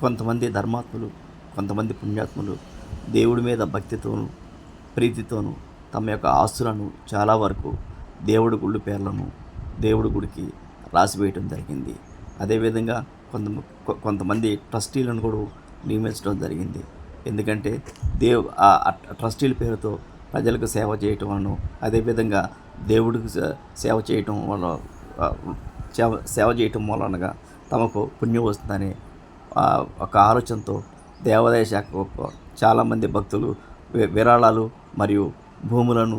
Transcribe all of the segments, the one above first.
కొంతమంది ధర్మాత్ములు, కొంతమంది పుణ్యాత్ములు దేవుడి మీద భక్తితోనూ ప్రీతితోనూ తమ యొక్క ఆస్తులను చాలా వరకు దేవుడి గుళ్ళు పేర్లను దేవుడి గుడికి రాసివేయటం జరిగింది. అదేవిధంగా కొంతమంది ట్రస్టీలను కూడా నియమించడం జరిగింది. ఎందుకంటే ట్రస్టీల పేరుతో ప్రజలకు సేవ చేయటం అదేవిధంగా దేవుడికి సేవ చేయటం వల్ల సేవ చేయటం వలనగా తమకు పుణ్యం వస్తుందనే ఒక ఆలోచనతో దేవాదాయ శాఖ చాలామంది భక్తులు విరాళాలు మరియు భూములను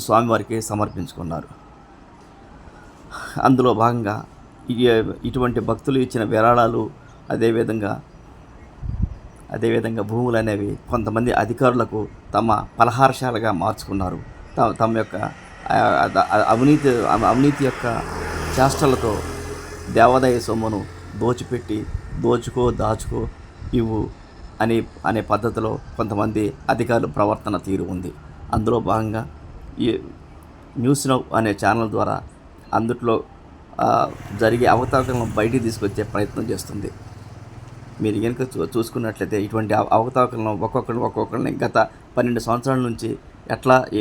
స్వామివారికి సమర్పించుకున్నారు. అందులో భాగంగా ఇటువంటి భక్తులు ఇచ్చిన విరాళాలు అదేవిధంగా భూములు అనేవి కొంతమంది అధికారులకు తమ పలహారశాలగా మార్చుకున్నారు. తమ యొక్క అవినీతి యొక్క చేష్టలతో దేవాదాయ సొమ్మును దోచిపెట్టి దాచుకో ఇవ్వు అనే పద్ధతిలో కొంతమంది అధికారుల ప్రవర్తన తీరు ఉంది. అందులో భాగంగా ఈ న్యూస్ నౌ అనే ఛానల్ ద్వారా అందుట్లో జరిగే అవకతవకలను బయటికి తీసుకొచ్చే ప్రయత్నం చేస్తుంది. మీరు కనుక చూసుకున్నట్లయితే ఇటువంటి అవకతవకలను ఒక్కొక్కరిని గత 12 సంవత్సరాల నుంచి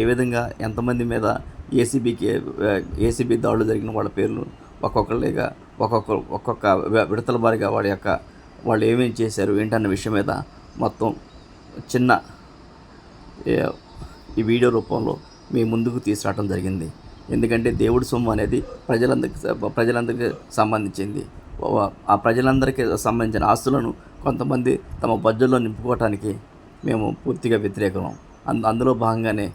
ఏ విధంగా ఎంతమంది మీద ఏసీబీ దాడులు జరిగిన వాళ్ళ పేర్లు ఒక్కొక్క విడతల వారిగా వాళ్ళు ఏమేం చేశారు ఏంటన్న విషయం మీద మొత్తం చిన్న ఈ వీడియో రూపంలో మీ ముందుకు తీసుకురావడం జరిగింది. ఎందుకంటే దేవుడి సొమ్ము అనేది ప్రజలందరికీ సంబంధించింది. ఆ ప్రజలందరికీ సంబంధించిన ఆస్తులను కొంతమంది తమ బడ్జెట్లో నింపుకోవటానికి మేము పూర్తిగా వ్యతిరేకం. అందులో భాగంగానే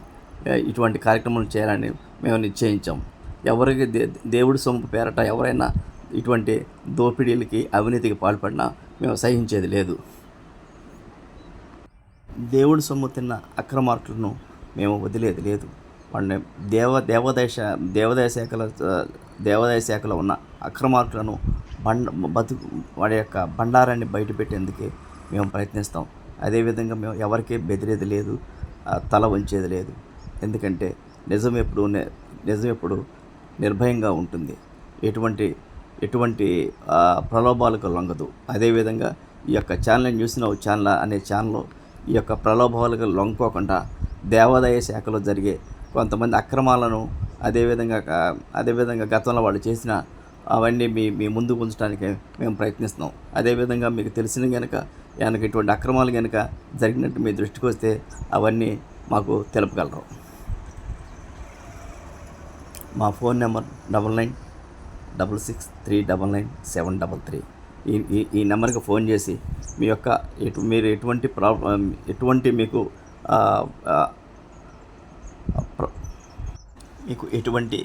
ఇటువంటి కార్యక్రమాలు చేయాలని మేము నిశ్చయించాం. ఎవరికి దేవుడి సొమ్ము పేరట ఎవరైనా ఇటువంటి దోపిడీలకి అవినీతికి పాల్పడినా మేము సహించేది లేదు. దేవుడి సొమ్ము తిన్న అక్రమార్కులను మేము వదిలేది లేదు. వాళ్ళని దేవాదాయ శాఖలో ఉన్న అక్రమార్కులను వాడి యొక్క బండారాన్ని బయటపెట్టేందుకే మేము ప్రయత్నిస్తాం. అదేవిధంగా మేము ఎవరికీ బెదిరేది లేదు, తల వంచేది లేదు. ఎందుకంటే నిజం ఎప్పుడు నిర్భయంగా ఉంటుంది, ఎటువంటి ప్రలోభాలకు లొంగదు. అదేవిధంగా ఈ యొక్క ఛానల్ న్యూస్ నౌ అనే ఛానల్లో ఈ యొక్క ప్రలోభాలకు లొంగకోకుండా దేవాదాయ శాఖలో జరిగే కొంతమంది అక్రమాలను అదేవిధంగా గతంలో వాళ్ళు చేసిన అవన్నీ మీ ముందుకు ఉంచడానికి మేము ప్రయత్నిస్తున్నాం. అదేవిధంగా మీకు తెలిసిన కనుక ఇటువంటి అక్రమాలు కనుక జరిగినట్టు మీ దృష్టికి వస్తే అవన్నీ మాకు తెలుపగలరు. మా ఫోన్ నెంబర్ 9966399733. ఈ నెంబర్కి ఫోన్ చేసి మీరు మీకు ఎటువంటి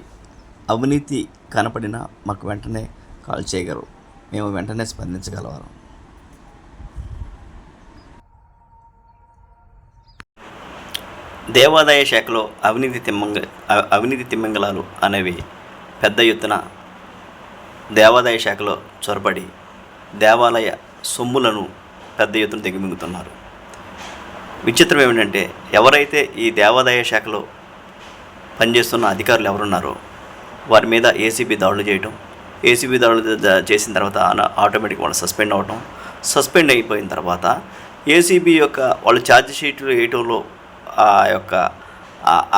అవినీతి కనపడినా మాకు వెంటనే కాల్ చేయగలరు. మేము వెంటనే స్పందించగలవారు. దేవాదాయ శాఖలో అవినీతి తిమ్మంగళాలు అనేవి పెద్ద ఎత్తున దేవాదాయ శాఖలో చొరబడి దేవాలయ సొమ్ములను పెద్ద ఎత్తున దిగమింగుతున్నారు. విచిత్రం ఏమిటంటే ఎవరైతే ఈ దేవాదాయ శాఖలో పనిచేస్తున్న అధికారులు ఎవరున్నారో వారి మీద ఏసీబీ దాడులు చేసిన తర్వాత ఆటోమేటిక్గా వాళ్ళు సస్పెండ్ అయిపోయిన తర్వాత ఏసీబీ యొక్క వాళ్ళు ఛార్జ్ షీట్లు వేయటంలో ఆ యొక్క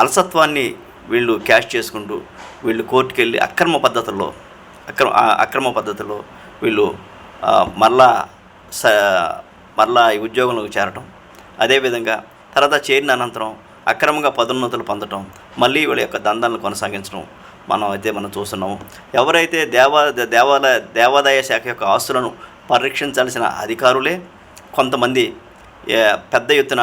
అలసత్వాన్ని వీళ్ళు క్యాష్ చేసుకుంటూ వీళ్ళు కోర్టుకు వెళ్ళి అక్రమ పద్ధతుల్లో వీళ్ళు మరలా ఈ ఉద్యోగంలోకి చేరటం, అదేవిధంగా తర్వాత చేరిన అనంతరం అక్రమంగా పదోన్నతులు పొందటం, మళ్ళీ వీళ్ళ యొక్క దందాలను కొనసాగించడం మనం చూస్తున్నాము. ఎవరైతే దేవాదాయ శాఖ యొక్క ఆస్తులను పరిరక్షించాల్సిన అధికారులే కొంతమంది పెద్ద ఎత్తున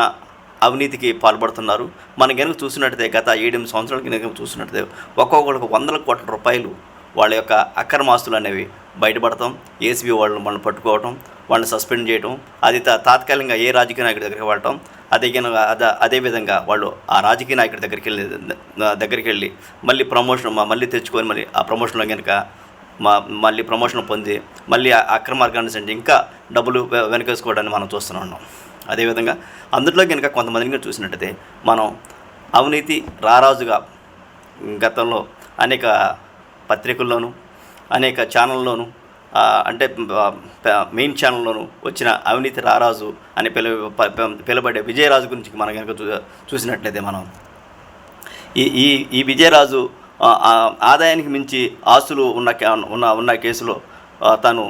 అవినీతికి పాల్పడుతున్నారు. మనం కనుక చూసినట్టయితే గత 7-8 సంవత్సరాల కనుక చూసినట్టయితే ఒక్కొక్కరికి 100 కోట్ల రూపాయలు వాళ్ళ యొక్క అక్రమ ఆస్తులు అనేవి బయటపడటం, ఏసీబీ వాళ్ళు మనల్ని పట్టుకోవటం, వాళ్ళని సస్పెండ్ చేయటం, అది తాత్కాలికంగా ఏ రాజకీయ నాయకుడి దగ్గరికి వెళ్ళటం, అదేవిధంగా వాళ్ళు ఆ రాజకీయ నాయకుడి దగ్గరికి వెళ్ళి మళ్ళీ మళ్ళీ తెచ్చుకొని మళ్ళీ ఆ ప్రమోషన్లో కనుక మళ్ళీ ప్రమోషన్ పొంది మళ్ళీ అక్రమార్గాన్ని సెంటి ఇంకా డబ్బులు వెనకేసుకోవడాన్ని మనం చూస్తూ ఉన్నాం. అదేవిధంగా అందులో కనుక కొంతమందిని చూసినట్టయితే మనం అవినీతి రారాజుగా గతంలో అనేక పత్రికల్లోనూ అనేక ఛానల్లోనూ అంటే మెయిన్ ఛానల్లోనూ వచ్చిన అవినీతి రారాజు అని పిలువబడే విజయరాజు గురించి మనం కనుక చూసినట్లయితే మనం ఈ విజయరాజు ఆదాయానికి మించి ఆస్తులు ఉన్న కేసులో తను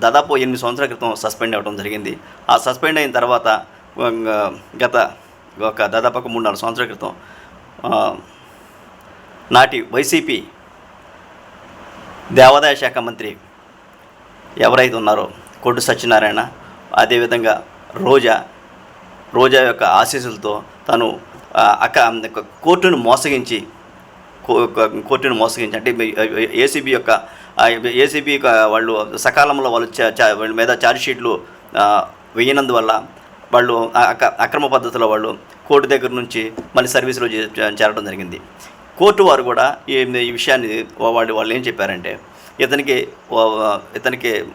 దాదాపు 8 సంవత్సరాల క్రితం సస్పెండ్ అవ్వడం జరిగింది. ఆ సస్పెండ్ అయిన తర్వాత గత దాదాపు 3-4 సంవత్సరాల క్రితం నాటి వైసీపీ దేవాదాయ శాఖ మంత్రి ఎవరైతే ఉన్నారో కొట్టు సత్యనారాయణ, అదేవిధంగా రోజా యొక్క ఆశీస్సులతో తను కోర్టును మోసగించి అంటే ఏసీబీ వాళ్ళు సకాలంలో వాళ్ళ మీద ఛార్జ్షీట్లు వేయనందువల్ల వాళ్ళు అక్రమ పద్ధతిలో వాళ్ళు కోర్టు దగ్గర నుంచి మళ్ళీ సర్వీసులో చేరడం జరిగింది. కోర్టు వారు కూడా ఈ విషయాన్ని వాళ్ళు ఏం చెప్పారంటే ఇతనికి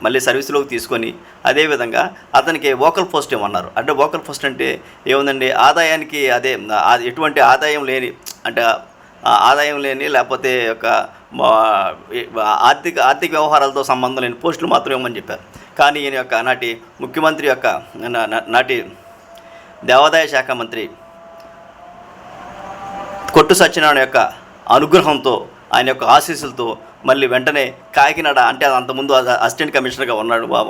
మళ్ళీ సర్వీసులోకి తీసుకొని అదేవిధంగా అతనికి వోకల్ పోస్ట్ ఏమన్నారు. అంటే వోకల్ పోస్ట్ అంటే ఏముందండి, ఆదాయానికి ఎటువంటి ఆదాయం లేని, అంటే ఆదాయం లేని లేకపోతే ఆర్థిక వ్యవహారాలతో సంబంధం లేని పోస్టులు మాత్రం ఇవ్వమని చెప్పారు. కానీ ఈయన యొక్క నాటి ముఖ్యమంత్రి యొక్క నాటి దేవాదాయ శాఖ మంత్రి కొట్టు సత్యనారాయణ యొక్క అనుగ్రహంతో, ఆయన యొక్క ఆశీస్సులతో మళ్ళీ వెంటనే కాకినాడ, అంటే అంతకుముందు అసిస్టెంట్ కమిషనర్గా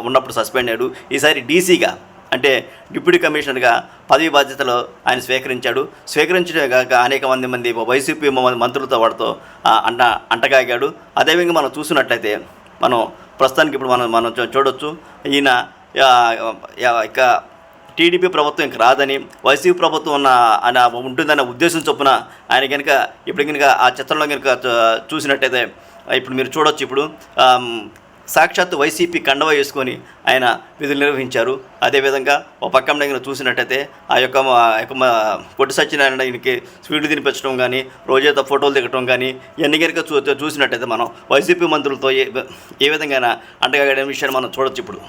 ఉన్నప్పుడు సస్పెండ్ అయ్యాడు. ఈసారి డీసీగా, అంటే డిప్యూటీ కమిషనర్గా పదవి బాధ్యతలు ఆయన స్వీకరించడమే కాక అనేక మంది వైసీపీ మంత్రులతో వాడితో అంటగాగాడు. అదేవిధంగా మనం చూసినట్లయితే మనం ప్రస్తుతానికి ఇప్పుడు మనం చూడొచ్చు, ఈయన ఇక టీడీపీ ప్రభుత్వం ఇంక రాదని, వైసీపీ ప్రభుత్వం ఉంటుందన్న ఉద్దేశం చొప్పున ఆయన కనుక ఆ చిత్రంలో కనుక చూసినట్టయితే ఇప్పుడు మీరు చూడొచ్చు. ఇప్పుడు సాక్షాత్తు వైసీపీ కండవ వేసుకొని ఆయన విధులు నిర్వహించారు. అదేవిధంగా ఒక పక్కన దగ్గర చూసినట్టయితే ఆ యొక్క కొట్టు సత్యనారాయణ ఈయనకి స్వీట్లు తినిపించడం కానీ, రోజేతో ఫోటోలు దిగటం కానీ, ఇవన్నీ కనుక చూసినట్టయితే మనం వైసీపీ మంత్రులతో ఏ విధంగా అంటగాడే విషయాన్ని మనం చూడొచ్చు. ఇప్పుడు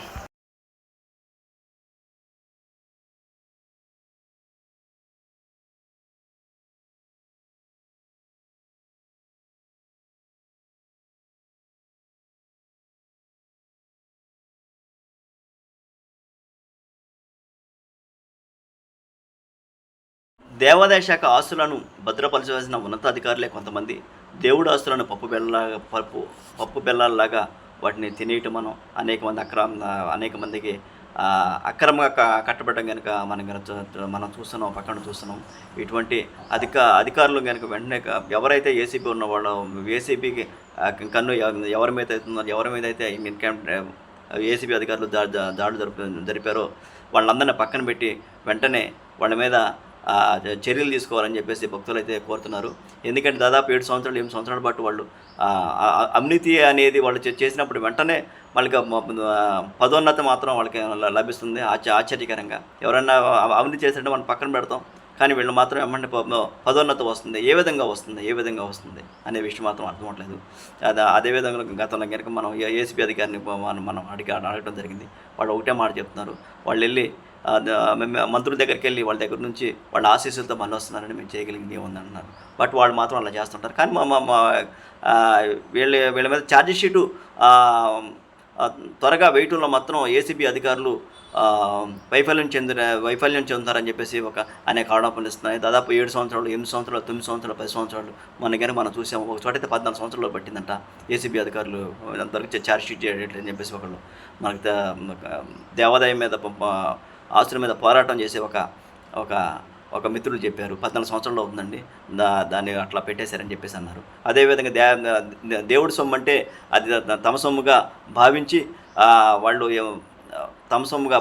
దేవాదాయ శాఖ ఆస్తులను భద్రపరచవలసిన ఉన్నతాధికారులే కొంతమంది దేవుడు ఆస్తులను పప్పు బెల్లాల్లాగా వాటిని తినేయటం అనేక మందికి అక్రమంగా కట్టబడడం కనుక మనం చూస్తున్నాం, పక్కన చూస్తున్నాం. ఇటువంటి అధికారులు కనుక వెంటనే ఎవరైతే ఏసీబీ ఉన్న వాళ్ళు, ఏసీబీకి కన్ను ఎవరి మీద అయితే ఏసీబీ అధికారులు దాడులు జరిపారో వాళ్ళందరినీ పక్కన పెట్టి వెంటనే వాళ్ళ మీద చర్యలు తీసుకోవాలని చెప్పేసి భక్తులు అయితే కోరుతున్నారు. ఎందుకంటే దాదాపు 7 సంవత్సరాల పాటు వాళ్ళు అవినీతి అనేది వాళ్ళు చేసినప్పుడు వెంటనే వాళ్ళకి పదోన్నతి మాత్రం వాళ్ళకి లభిస్తుంది. ఆశ్చర్యకరంగా ఎవరైనా అవినీతి చేసినట్టు మనం పక్కన పెడతాం, కానీ వీళ్ళు మాత్రం ఏమంటే పదోన్నతి వస్తుంది. ఏ విధంగా వస్తుంది అనే విషయం మాత్రం అర్థమవట్లేదు. అదేవిధంగా గతంలో కనుక మనం ఏసీబీ అధికారిని మనం అడగడం జరిగింది. వాళ్ళు ఒకటే మాట చెప్తున్నారు, వాళ్ళు వెళ్ళి మంత్రుల దగ్గరికి వెళ్ళి వాళ్ళ దగ్గర నుంచి వాళ్ళ ఆశీస్సులతో మళ్ళీ వస్తున్నారని మేము చేయగలిగింది ఏముందంటున్నారు. బట్ వాళ్ళు మాత్రం అలా చేస్తుంటారు. కానీ వీళ్ళ మీద ఛార్జీ షీటు త్వరగా వేయటంలో మాత్రం ఏసీబీ అధికారులు వైఫల్యం చెందుతారని చెప్పేసి అనేక ఆరోపణలు ఇస్తున్నాయి. దాదాపు 7 సంవత్సరాలు, 8 సంవత్సరాలు, 9 సంవత్సరాలు, 10 సంవత్సరాలు మనం చూసాము. ఒక చోటైతే 14 సంవత్సరాలు పట్టిందంట ఏసీబీ అధికారులు అంతవరకు ఛార్జ్ షీట్ చేయట్లేదని చెప్పేసి మనకు దేవాదాయం మీద ఆస్తుల మీద పోరాటం చేసే ఒక మిత్రులు చెప్పారు. 14 సంవత్సరాలు అవుతుందండి, దాన్ని అట్లా పెట్టేశారని చెప్పేసి అన్నారు. అదేవిధంగా దేవుడి సొమ్ము అంటే అది తమ సొమ్ముగా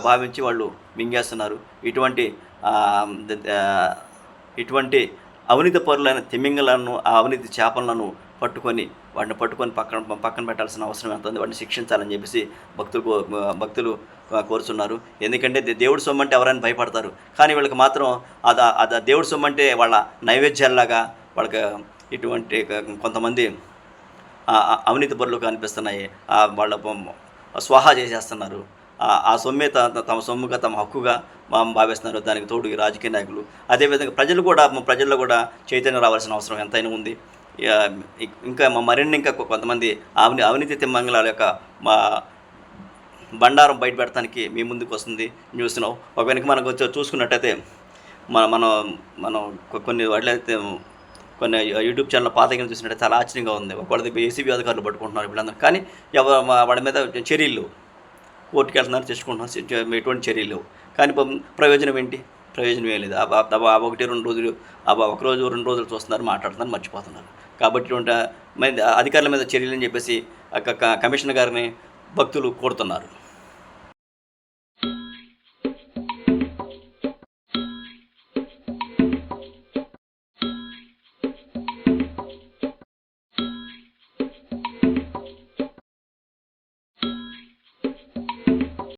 భావించి వాళ్ళు మింగేస్తున్నారు. ఇటువంటి అవినీతి పరులైన తిమింగలను, అవినీతి చేపలను వాటిని పట్టుకొని పక్కన పెట్టాల్సిన అవసరం ఎంత ఉంది, వాటిని శిక్షించాలని చెప్పేసి భక్తులు కోరుతున్నారు. ఎందుకంటే దేవుడి సొమ్ము అంటే ఎవరైనా భయపడతారు, కానీ వీళ్ళకి మాత్రం దేవుడి సొమ్ము అంటే వాళ్ళ నైవేద్యాల్లాగా వాళ్ళకి ఇటువంటి కొంతమంది అవినీతి పరులు కనిపిస్తున్నాయి. వాళ్ళ స్వాహా చేసేస్తున్నారు. ఆ సొమ్మే తమ సొమ్ముగా, తమ హక్కుగా భావిస్తున్నారు. దానికి తోడు రాజకీయ నాయకులు, అదేవిధంగా ప్రజల్లో కూడా చైతన్యం రావాల్సిన అవసరం ఎంతైనా ఉంది. ఇంకా మరిన్ని ఇంకా కొంతమంది అవినీతి తిమ్మంగళాల యొక్క మా బండారం బయట పెడతానికి మీ ముందుకు వస్తుంది న్యూస్ నౌ. ఒక వెనక మనకు చూసుకున్నట్టయితే మనం మనం కొన్ని వాటిలైతే కొన్ని యూట్యూబ్ ఛానల్ పాతగా చూసినట్టయితే చాలా ఆశ్చర్యంగా ఉంది. ఒకళ్ళది ఏసీబీ అధికారులు పట్టుకుంటున్నారు వీళ్ళందరూ, కానీ వాళ్ళ మీద చర్యలు కోర్టుకు వెళ్తున్నారు, తెచ్చుకుంటున్నారు, ఎటువంటి చర్యలు లేవు. కానీ ప్రయోజనం ఏంటి? ప్రయోజనం ఏం లేదు. ఒకటి 2 రోజులు ఒక రోజు 2 రోజులు చూస్తున్నారు, మాట్లాడుతున్నారు, మర్చిపోతున్నారు. కాబట్టి ఇటువంటి అధికారుల మీద చర్యలు అని చెప్పేసి కమిషనర్ గారిని భక్తులు కోరుతున్నారు.